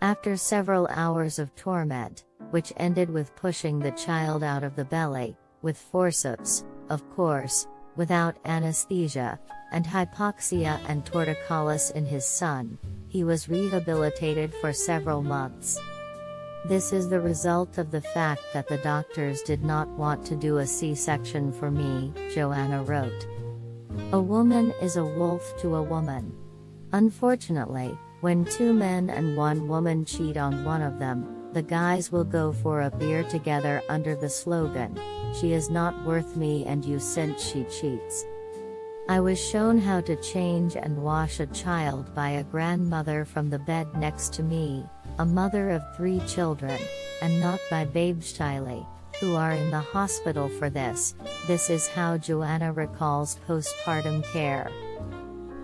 After several hours of torment, which ended with pushing the child out of the belly, with forceps, of course, without anesthesia, and hypoxia and torticollis in his son, he was rehabilitated for several months. This is the result of the fact that the doctors did not want to do a C-section for me, Joanna wrote. A woman is a wolf to a woman. Unfortunately, when two men and one woman cheat on one of them, the guys will go for a beer together under the slogan, "She is not worth me and you since she cheats." I was shown how to change and wash a child by a grandmother from the bed next to me, a mother of 3 children, and not by Babesteile, who are in the hospital for this. This is how Joanna recalls postpartum care.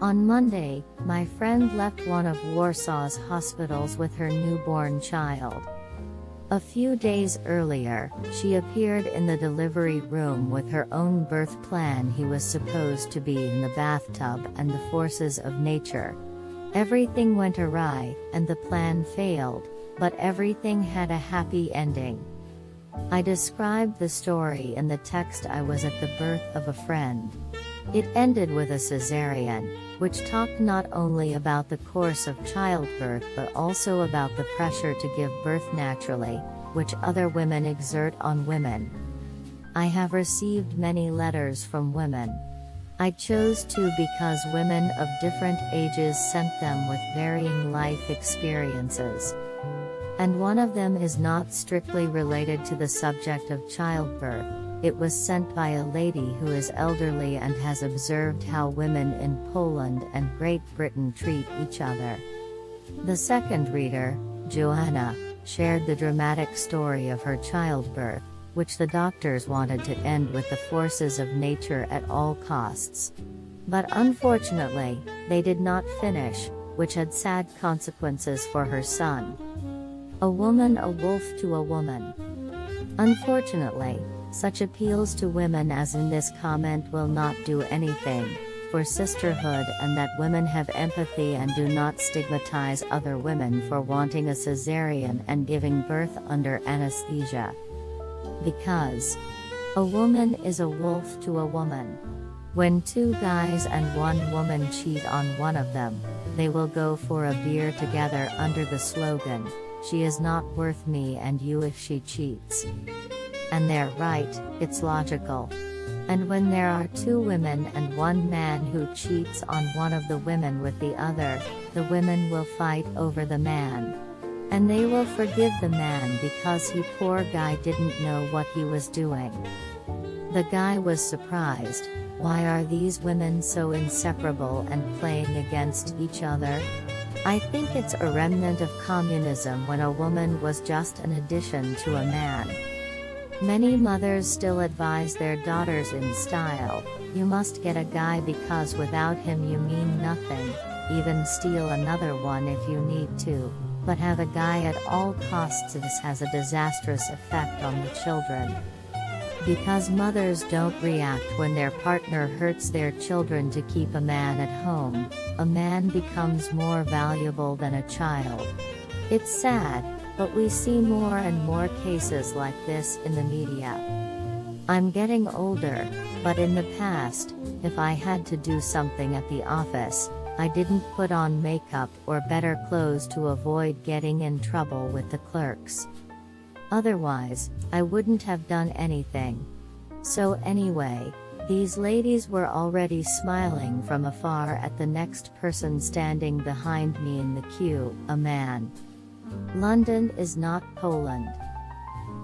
On Monday, my friend left one of Warsaw's hospitals with her newborn child. A few days earlier, she appeared in the delivery room with her own birth plan. He was supposed to be in the bathtub and the forces of nature. Everything went awry, and the plan failed, but everything had a happy ending. I described the story in the text. I was at the birth of a friend. It ended with a cesarean, which talked not only about the course of childbirth but also about the pressure to give birth naturally, which other women exert on women. I have received many letters from women. I chose to because women of different ages sent them with varying life experiences. And one of them is not strictly related to the subject of childbirth. It was sent by a lady who is elderly and has observed how women in Poland and Great Britain treat each other. The second reader, Joanna, shared the dramatic story of her childbirth, which the doctors wanted to end with the forces of nature at all costs. But unfortunately, they did not finish, which had sad consequences for her son. A woman, a wolf to a woman. Unfortunately, such appeals to women as in this comment will not do anything for sisterhood, and that women have empathy and do not stigmatize other women for wanting a cesarean and giving birth under anesthesia. Because a woman is a wolf to a woman. When 2 guys and 1 woman cheat on one of them, they will go for a beer together under the slogan, "She is not worth me and you if she cheats." And they're right, it's logical. And when there are 2 women and 1 man who cheats on one of the women with the other, the women will fight over the man. And they will forgive the man because he, poor guy, didn't know what he was doing. The guy was surprised. Why are these women so inseparable and playing against each other? I think it's a remnant of communism when a woman was just an addition to a man. Many mothers still advise their daughters in style, "You must get a guy because without him you mean nothing, even steal another one if you need to, but have a guy at all costs." This has a disastrous effect on the children. Because mothers don't react when their partner hurts their children to keep a man at home, a man becomes more valuable than a child. It's sad, but we see more and more cases like this in the media. I'm getting older, but in the past, if I had to do something at the office, I didn't put on makeup or better clothes to avoid getting in trouble with the clerks. Otherwise, I wouldn't have done anything. So anyway, these ladies were already smiling from afar at the next person standing behind me in the queue, a man. London is not Poland.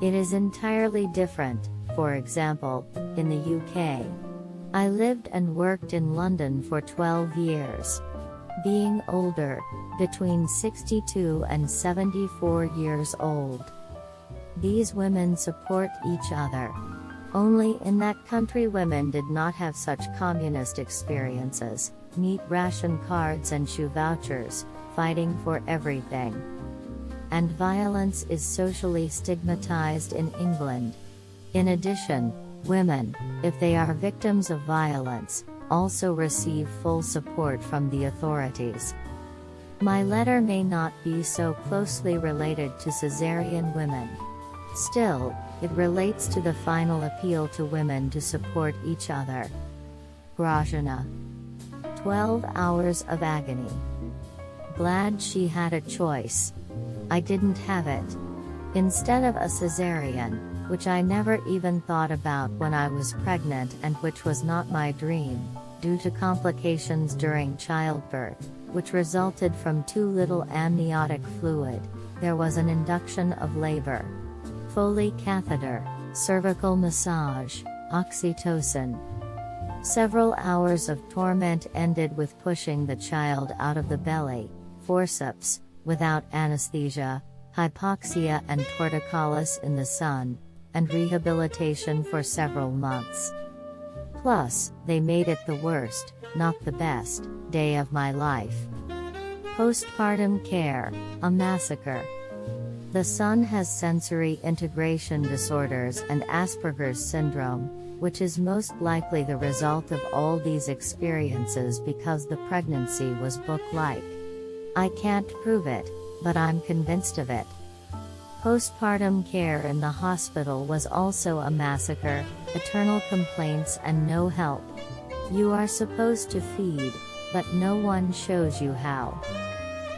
It is entirely different. For example, in the UK. I lived and worked in London for 12 years. Being older, between 62 and 74 years old. These women support each other. Only in that country women did not have such communist experiences, neat ration cards and shoe vouchers, fighting for everything. And violence is socially stigmatized in England. In addition, women, if they are victims of violence, also receive full support from the authorities. My letter may not be so closely related to cesarean women. Still, it relates to the final appeal to women to support each other. Grajana. 12 hours of agony. Glad she had a choice. I didn't have it. Instead of a cesarean, which I never even thought about when I was pregnant and which was not my dream, due to complications during childbirth, which resulted from too little amniotic fluid, there was an induction of labor. Foley catheter, cervical massage, oxytocin. Several hours of torment ended with pushing the child out of the belly, forceps, without anesthesia, hypoxia and torticollis in the sun, and rehabilitation for several months. Plus, they made it the worst, not the best, day of my life. Postpartum care, a massacre. The son has sensory integration disorders and Asperger's syndrome, which is most likely the result of all these experiences because the pregnancy was book-like. I can't prove it, but I'm convinced of it. Postpartum care in the hospital was also a massacre, eternal complaints and no help. You are supposed to feed, but no one shows you how.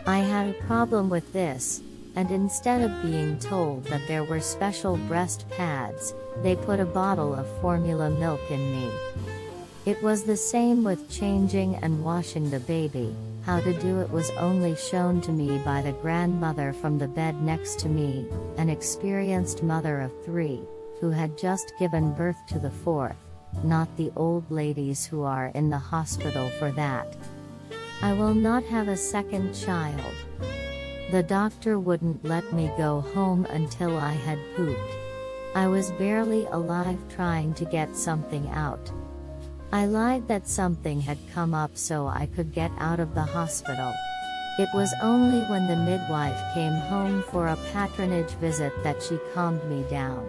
I had a problem with this, and instead of being told that there were special breast pads, they put a bottle of formula milk in me. It was the same with changing and washing the baby. How to do it was only shown to me by the grandmother from the bed next to me, an experienced mother of 3, who had just given birth to the 4th, not the old ladies who are in the hospital for that. I will not have a second child. The doctor wouldn't let me go home until I had pooped. I was barely alive trying to get something out. I lied that something had come up so I could get out of the hospital. It was only when the midwife came home for a patronage visit that she calmed me down.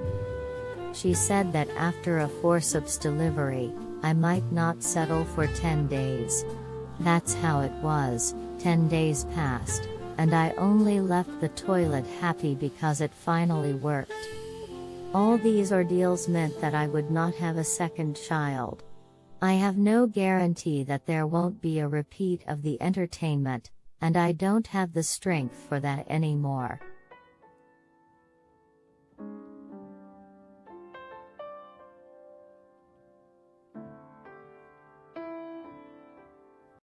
She said that after a forceps delivery, I might not settle for 10 days. That's how it was. 10 days passed, and I only left the toilet happy because it finally worked. All these ordeals meant that I would not have a second child. I have no guarantee that there won't be a repeat of the entertainment, and I don't have the strength for that anymore.